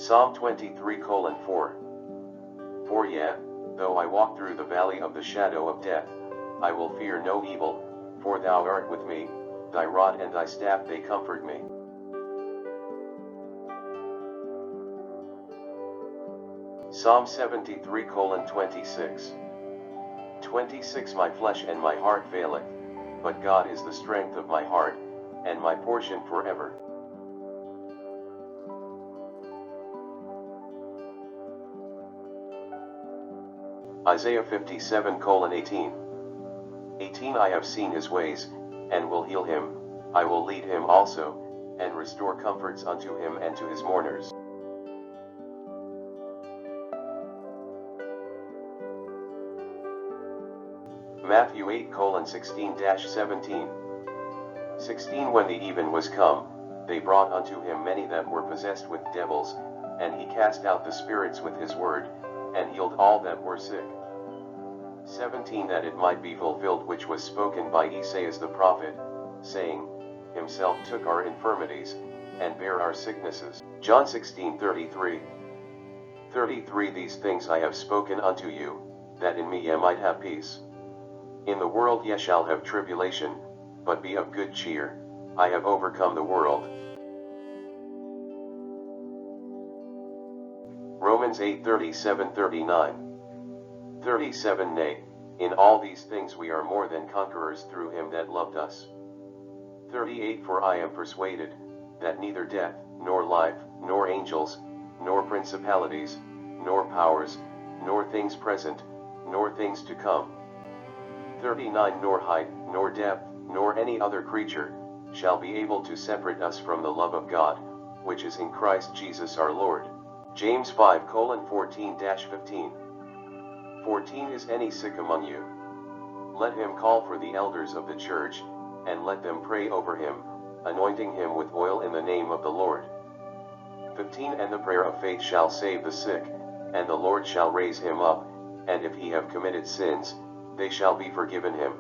Psalm 23:4. For yet, though I walk through the valley of the shadow of death, I will fear no evil, for thou art with me, thy rod and thy staff they comfort me. Psalm 73:26. 26 My flesh and my heart faileth, but God is the strength of my heart, and my portion forever. Isaiah 57:18. 18 I have seen his ways, and will heal him, I will lead him also, and restore comforts unto him and to his mourners. Matthew 8:16-17. 16 When the even was come, they brought unto him many that were possessed with devils, and he cast out the spirits with his word, and healed all that were sick. 17 That it might be fulfilled which was spoken by Esaias the prophet, saying, Himself took our infirmities, and bare our sicknesses. John 16:33. 33 These things I have spoken unto you, that in me ye might have peace. In the world ye shall have tribulation, but be of good cheer, I have overcome the world. Romans 8:37-39. 37 Nay, in all these things we are more than conquerors through him that loved us. 38 For I am persuaded, that neither death, nor life, nor angels, nor principalities, nor powers, nor things present, nor things to come. 39 Nor height, nor depth, nor any other creature, shall be able to separate us from the love of God, which is in Christ Jesus our Lord. James 5:14-15. 14 Is any sick among you? Let him call for the elders of the church, and let them pray over him, anointing him with oil in the name of the Lord. 15 And the prayer of faith shall save the sick, and the Lord shall raise him up, and if he have committed sins, they shall be forgiven him.